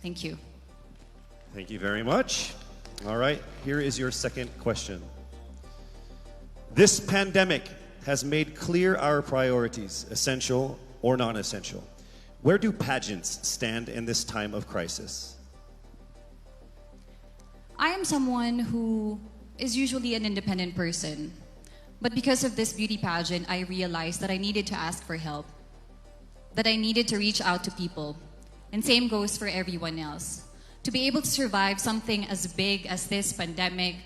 Thank you. Thank you very much. All right, here is your second question. This pandemic has made clear our priorities, essential or non-essential. Where do pageants stand in this time of crisis? I am someone who is usually an independent person. But because of this beauty pageant, I realized that I needed to ask for help, that I needed to reach out to people. And same goes for everyone else. To be able to survive something as big as this pandemic,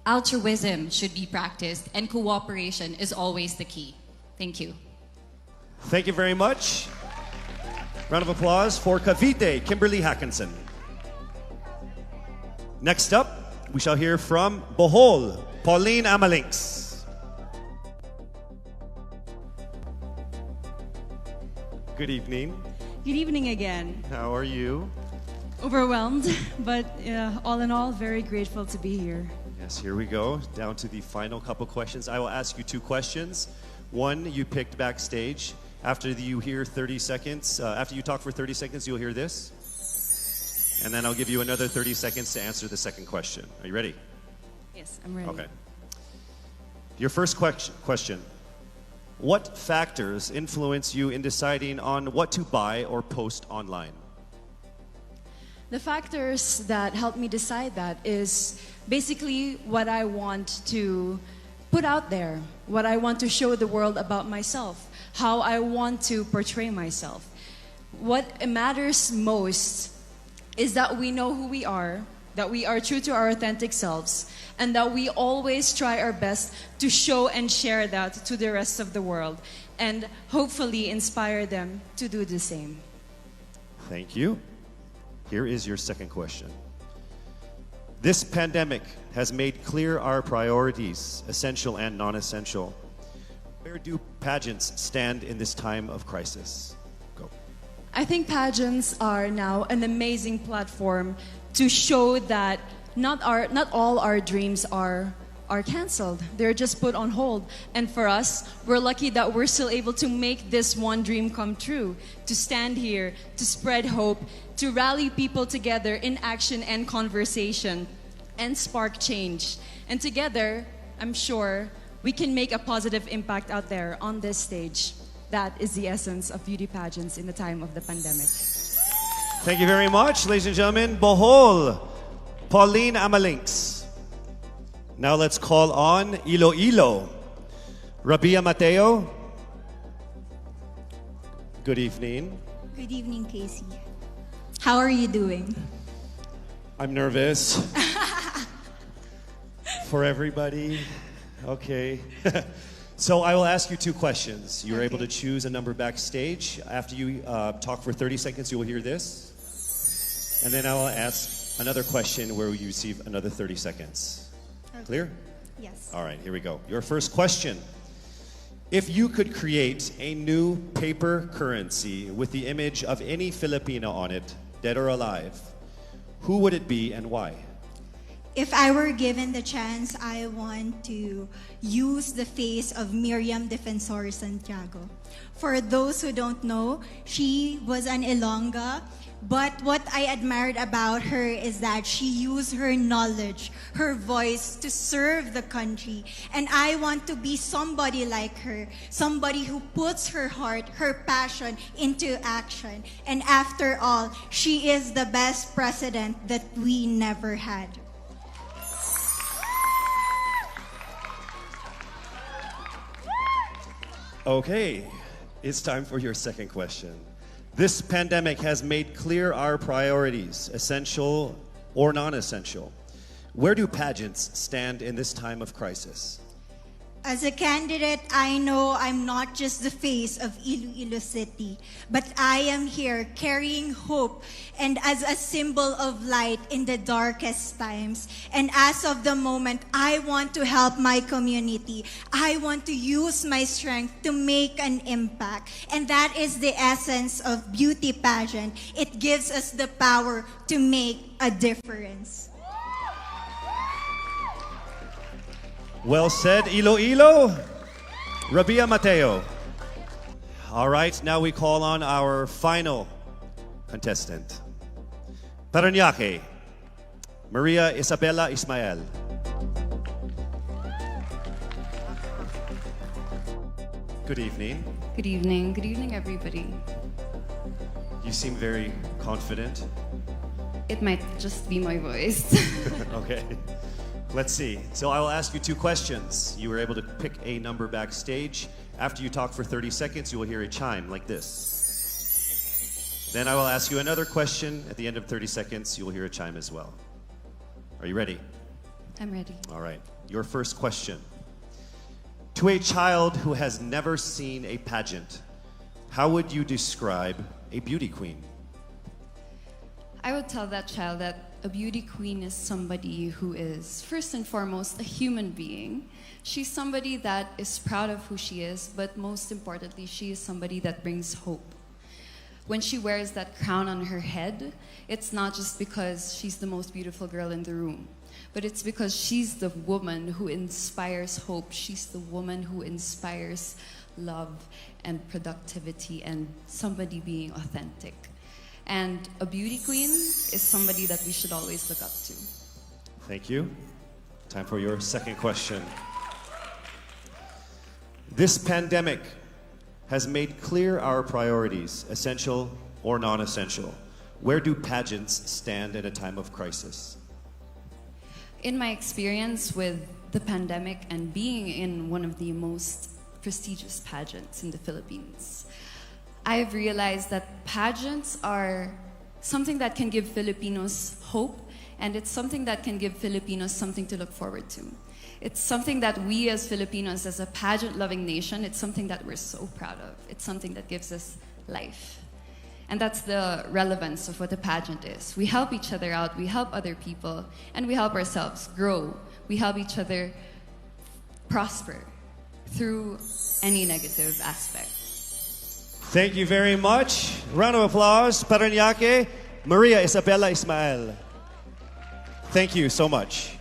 altruism should be practiced and cooperation is always the key. Thank you. Thank you very much. Round of applause for Cavite, Kimberly Hackinson. Next up, we shall hear from Bohol, Pauline Amalinks. Good evening. Good evening again. How are you? Overwhelmed, but all in all, very grateful to be here. Yes, here we go. Down to the final couple questions. I will ask you two questions. One, you picked backstage. After you hear 30 seconds, after you talk for 30 seconds, you'll hear this. And then I'll give you another 30 seconds to answer the second question. Are you ready? Yes, I'm ready. Okay. Your first question. What factors influence you in deciding on what to buy or post online? The factors that help me decide that is basically what I want to put out there, what I want to show the world about myself, how I want to portray myself. What matters most is that we know who we are, that we are true to our authentic selves, and that we always try our best to show and share that to the rest of the world, and hopefully inspire them to do the same. Thank you. Here is your second question. This pandemic has made clear our priorities, essential and non-essential. Where do pageants stand in this time of crisis? Go. I think pageants are now an amazing platform to show that not all our dreams are canceled. They're just put on hold. And for us, we're lucky that we're still able to make this one dream come true, to stand here, to spread hope, to rally people together in action and conversation, and spark change. And together, I'm sure, we can make a positive impact out there on this stage. That is the essence of beauty pageants in the time of the pandemic. Thank you very much, ladies and gentlemen. Bohol, Pauline Amalinks. Now let's call on Iloilo, Rabia Mateo. Good evening. Good evening, Casey. How are you doing? I'm nervous. For everybody. Okay. So I will ask you two questions. You're able to choose a number backstage. After you talk for 30 seconds, you will hear this. And then I will ask another question where you receive another 30 seconds. Okay. Clear? Yes. All right, here we go. Your first question. If you could create a new paper currency with the image of any Filipino on it, dead or alive, who would it be and why? If I were given the chance, I want to use the face of Miriam Defensor Santiago. For those who don't know, she was an Ilongga, but what I admired about her is that she used her knowledge, her voice to serve the country. And I want to be somebody like her, somebody who puts her heart, her passion into action. And after all, she is the best president that we never had. Okay, it's time for your second question. This pandemic has made clear our priorities, essential or non-essential. Where do pageants stand in this time of crisis? As a candidate, I know I'm not just the face of Iloilo City, but I am here carrying hope and as a symbol of light in the darkest times. And as of the moment, I want to help my community. I want to use my strength to make an impact. And that is the essence of beauty pageant. It gives us the power to make a difference. Well said, Iloilo. Rabia Mateo. All right, now we call on our final contestant. Parañaque, Maria Isabella Ismael. Good evening. Good evening. Good evening, everybody. You seem very confident. It might just be my voice. Okay. Let's see. So I will ask you two questions. You were able to pick a number backstage. After you talk for 30 seconds, you will hear a chime like this. Then I will ask you another question. At the end of 30 seconds, you will hear a chime as well. Are you ready? I'm ready. All right. Your first question. To a child who has never seen a pageant, how would you describe a beauty queen? I would tell that child that a beauty queen is somebody who is, first and foremost, a human being. She's somebody that is proud of who she is, but most importantly, she is somebody that brings hope. When she wears that crown on her head, it's not just because she's the most beautiful girl in the room, but it's because she's the woman who inspires hope. She's the woman who inspires love and productivity and somebody being authentic. And a beauty queen is somebody that we should always look up to. Thank you. Time for your second question. This pandemic has made clear our priorities, essential or non-essential. Where do pageants stand at a time of crisis? In my experience with the pandemic and being in one of the most prestigious pageants in the Philippines, I've realized that pageants are something that can give Filipinos hope, and it's something that can give Filipinos something to look forward to. It's something that we as Filipinos, as a pageant-loving nation, it's something that we're so proud of. It's something that gives us life. And that's the relevance of what a pageant is. We help each other out, we help other people, and we help ourselves grow. We help each other prosper through any negative aspect. Thank you very much. Round of applause. Parañaque, Maria Isabella Ismael. Thank you so much.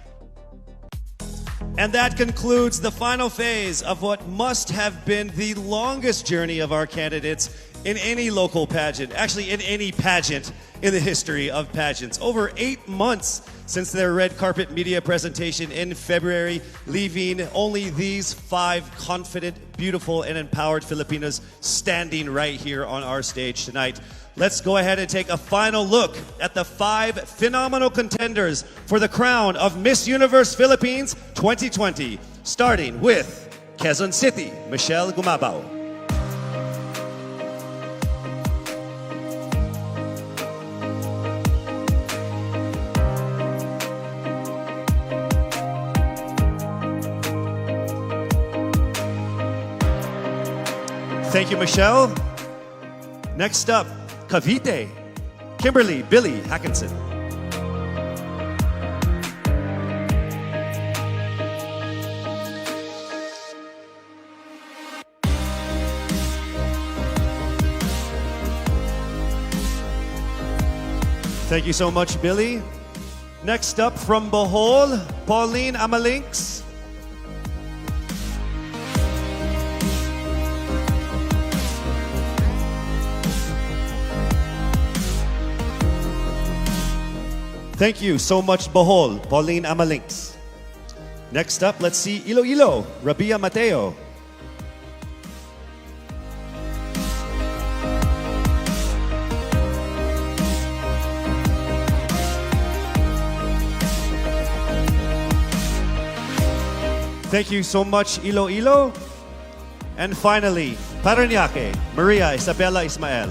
And that concludes the final phase of what must have been the longest journey of our candidates in any local pageant, actually in any pageant in the history of pageants. Over 8 months since their red carpet media presentation in February, leaving only these 5 confident, beautiful, and empowered Filipinos standing right here on our stage tonight. Let's go ahead and take a final look at the 5 phenomenal contenders for the crown of Miss Universe Philippines 2020, starting with Quezon City, Michelle Gumabao. Thank you, Michelle. Next up, Cavite, Kimberly Billy Hackinson. Thank you so much, Billy. Next up from Bohol, Pauline Amalinks. Thank you so much, Bohol, Pauline Amalinks. Next up, let's see Iloilo, Rabia Mateo. Thank you so much, Iloilo. And finally, Parañaque, Maria Isabella Ismael.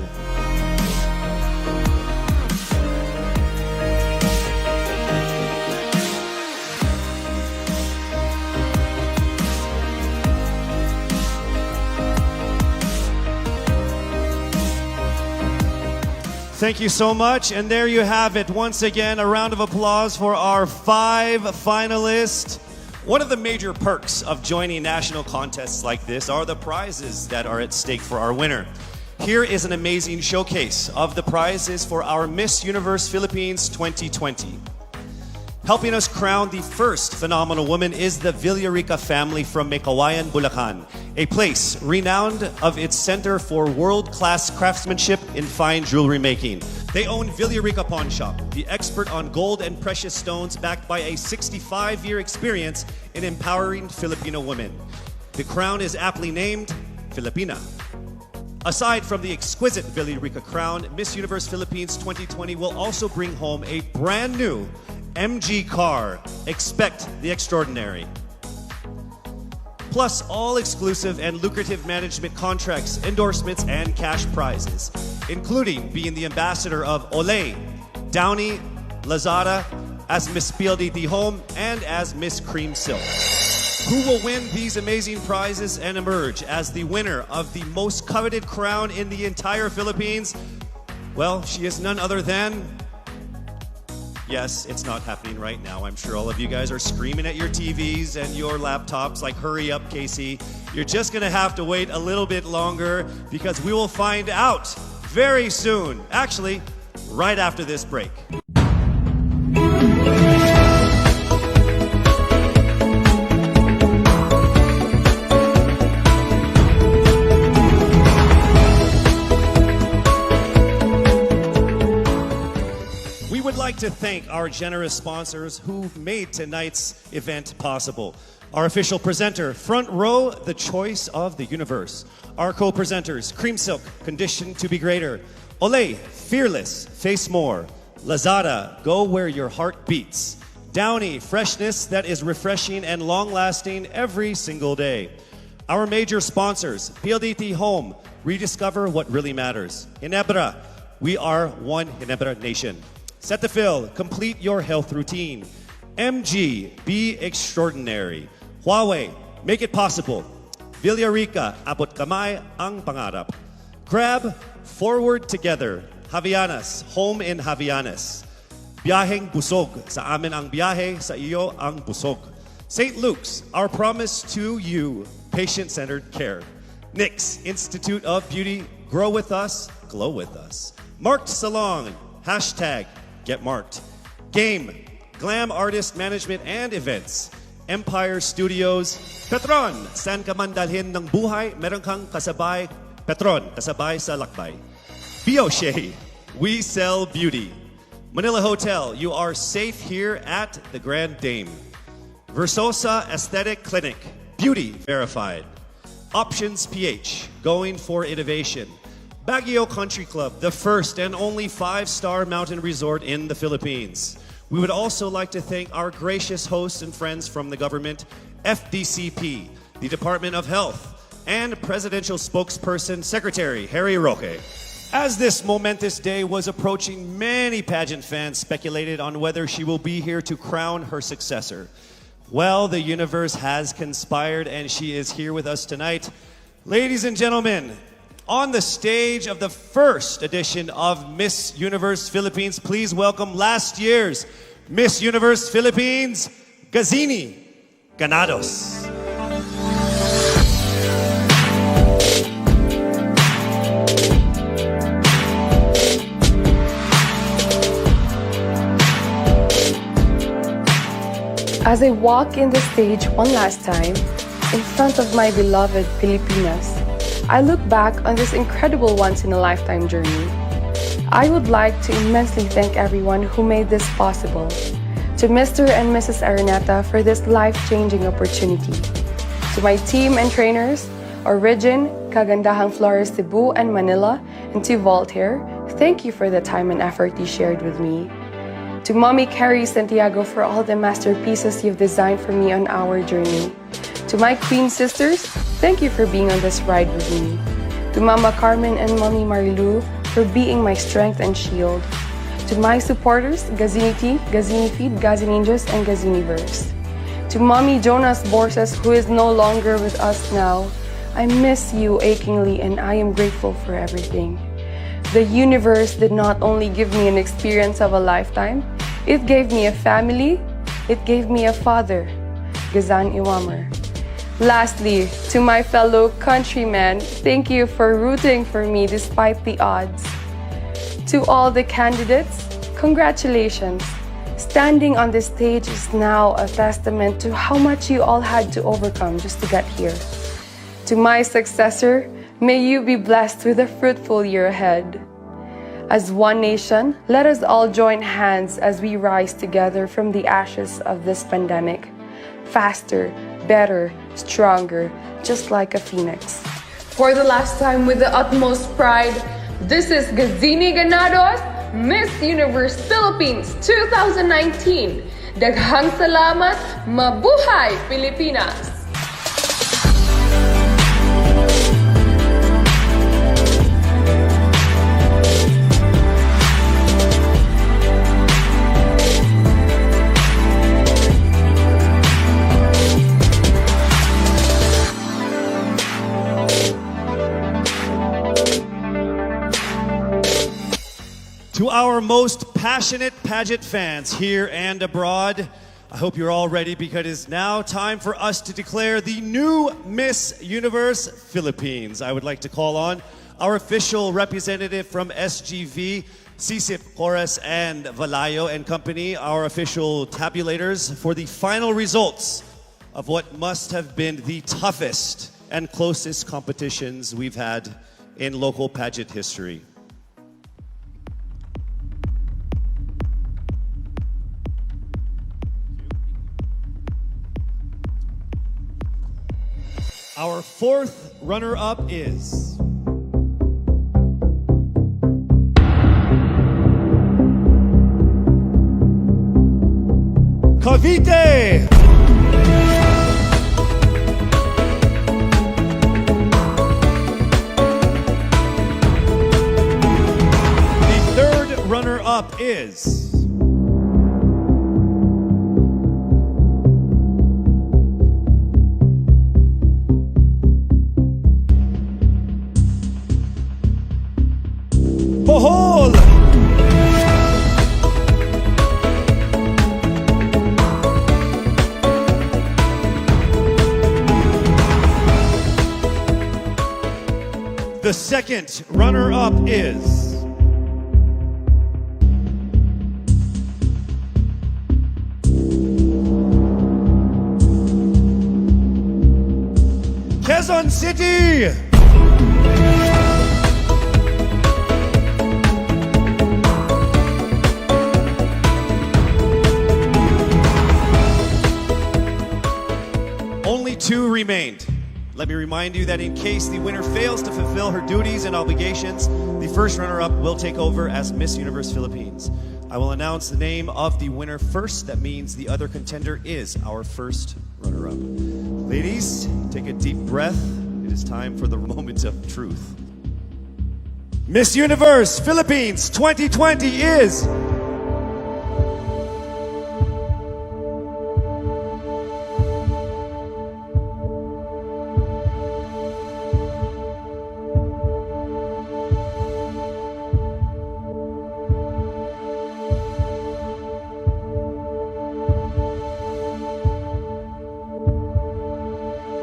Thank you so much. And there you have it. Once again, a round of applause for our 5 finalists. One of the major perks of joining national contests like this are the prizes that are at stake for our winner. Here is an amazing showcase of the prizes for our Miss Universe Philippines 2020. Helping us crown the first phenomenal woman is the Villarica family from Mekawayan, Bulacan, a place renowned of its center for world-class craftsmanship in fine jewelry making. They own Villarica Pawn Shop, the expert on gold and precious stones, backed by a 65-year experience in empowering Filipino women. The crown is aptly named Filipina. Aside from the exquisite Villarica crown, Miss Universe Philippines 2020 will also bring home a brand new MG car. Expect the extraordinary. Plus all exclusive and lucrative management contracts, endorsements, and cash prizes, including being the ambassador of Olay, Downy, Lazada, as Miss PLDT Home, and as Miss Cream Silk. Who will win these amazing prizes and emerge as the winner of the most coveted crown in the entire Philippines? Well, she is none other than... Yes, it's not happening right now. I'm sure all of you guys are screaming at your TVs and your laptops like, hurry up, Casey. You're just gonna have to wait a little bit longer because we will find out very soon. Actually, right after this break. Like to thank our generous sponsors who made tonight's event possible. Our official presenter, Front Row, the choice of the universe. Our co-presenters, Cream Silk, Conditioned to be Greater. Olay, Fearless, Face More. Lazada, Go Where Your Heart Beats. Downy, Freshness that is refreshing and long-lasting every single day. Our major sponsors, PLDT Home, Rediscover What Really Matters. Ginebra, we are one Ginebra Nation. Cetaphil, complete your health routine. MG, be extraordinary. Huawei, make it possible. Villarica, abot kamay ang pangarap. Grab, forward together. Javianas, home in Javianas. Biyaheng busog, sa amin ang biyahe, sa iyo ang busog. St. Luke's, our promise to you, patient-centered care. NYX, Institute of Beauty, grow with us, glow with us. Marked Salon, hashtag, Get Marked. Game, Glam Artist Management and Events. Empire Studios. Petron, saan ka man dalhin ng buhay, meron kang kasabay. Petron, kasabay sa lakbay. Bioshea, we sell beauty. Manila Hotel, you are safe here at the Grand Dame. Versosa Aesthetic Clinic, beauty verified. Options PH, going for innovation. Baguio Country Club, the first and only 5-star mountain resort in the Philippines. We would also like to thank our gracious hosts and friends from the government, FDCP, the Department of Health, and Presidential Spokesperson Secretary Harry Roque. As this momentous day was approaching, many pageant fans speculated on whether she will be here to crown her successor. Well, the universe has conspired and she is here with us tonight. Ladies and gentlemen, on the stage of the first edition of Miss Universe Philippines, please welcome last year's Miss Universe Philippines, Gazini Ganados. As I walk in the stage one last time, in front of my beloved Filipinas, I look back on this incredible once-in-a-lifetime journey. I would like to immensely thank everyone who made this possible. To Mr. and Mrs. Araneta for this life-changing opportunity. To my team and trainers, Origin, Kagandahang Flores Cebu and Manila, and to Voltaire, thank you for the time and effort you shared with me. To Mommy Carrie Santiago for all the masterpieces you've designed for me on our journey. To my Queen sisters, thank you for being on this ride with me. To Mama Carmen and Mommy Marilu for being my strength and shield. To my supporters, Gazini Tea, Gazini Feed, Gazininjas, and Gaziniverse. To Mommy Jonas Borses, who is no longer with us now, I miss you achingly and I am grateful for everything. The universe did not only give me an experience of a lifetime, it gave me a family, it gave me a father, Gazan Iwamer. Lastly, to my fellow countrymen, thank you for rooting for me despite the odds. To all the candidates, congratulations. Standing on this stage is now a testament to how much you all had to overcome just to get here. To my successor, may you be blessed with a fruitful year ahead. As one nation, let us all join hands as we rise together from the ashes of this pandemic. Faster, better, stronger, just like a phoenix. For the last time with the utmost pride, this is Gazini Ganados, Miss Universe Philippines 2019. Daghang salamat, mabuhay Pilipinas! To our most passionate pageant fans here and abroad, I hope you're all ready because it is now time for us to declare the new Miss Universe Philippines. I would like to call on our official representative from SGV, Sisip, Horace, and Valayo and Company, our official tabulators for the final results of what must have been the toughest and closest competitions we've had in local pageant history. Our fourth runner-up is Cavite. The third runner-up is Bohol! The second runner-up is Quezon City! Two remained. Let me remind you that in case the winner fails to fulfill her duties and obligations, the first runner-up will take over as Miss Universe Philippines. I will announce the name of the winner first. That means the other contender is our first runner-up. Ladies, take a deep breath. It is time for the moment of truth. Miss Universe Philippines 2020 is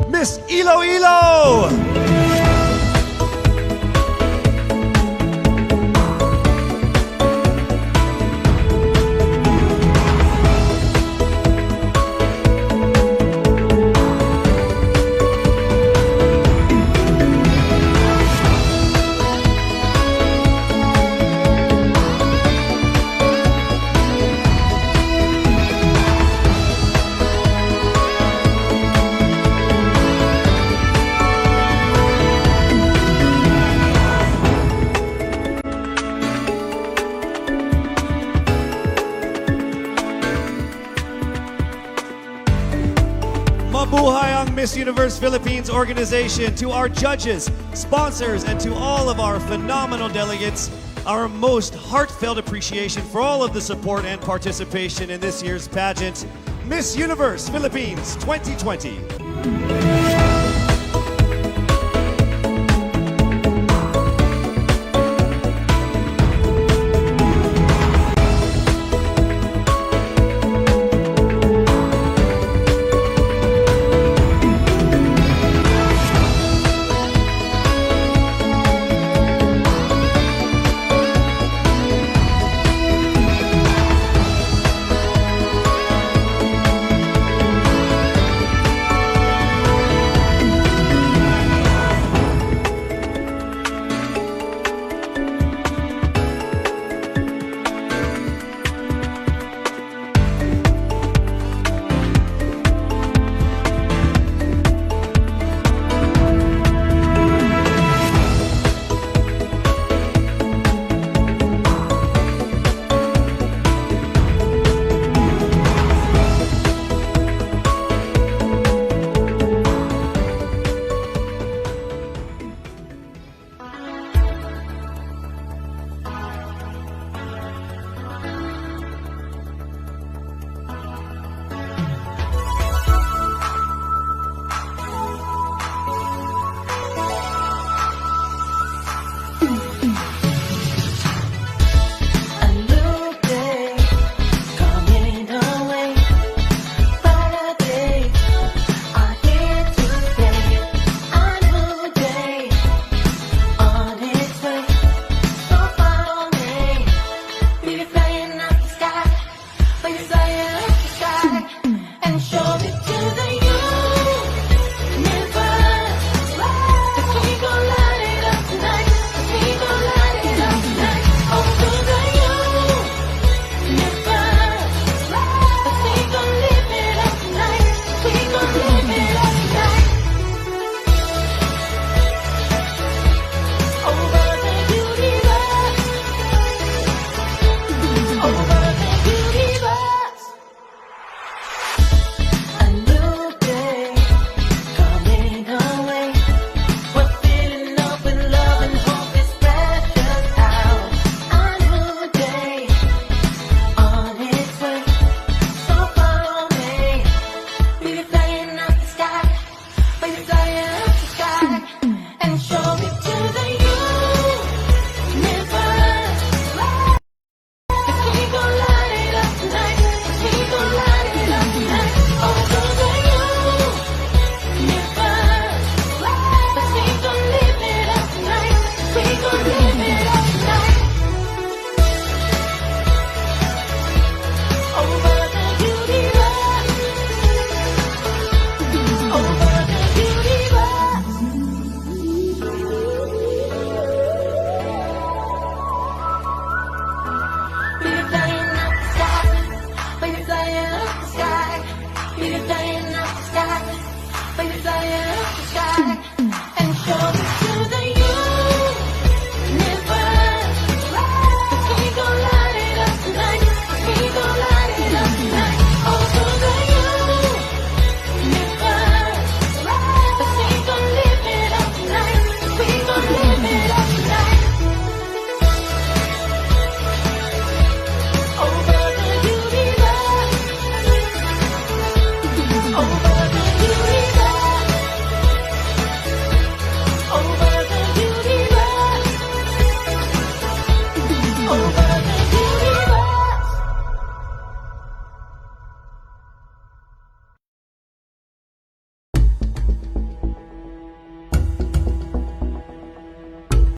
Miss Iloilo! Mabuhay ang Miss Universe Philippines organization. To our judges, sponsors, and to all of our phenomenal delegates, our most heartfelt appreciation for all of the support and participation in this year's pageant, Miss Universe Philippines 2020. Wow!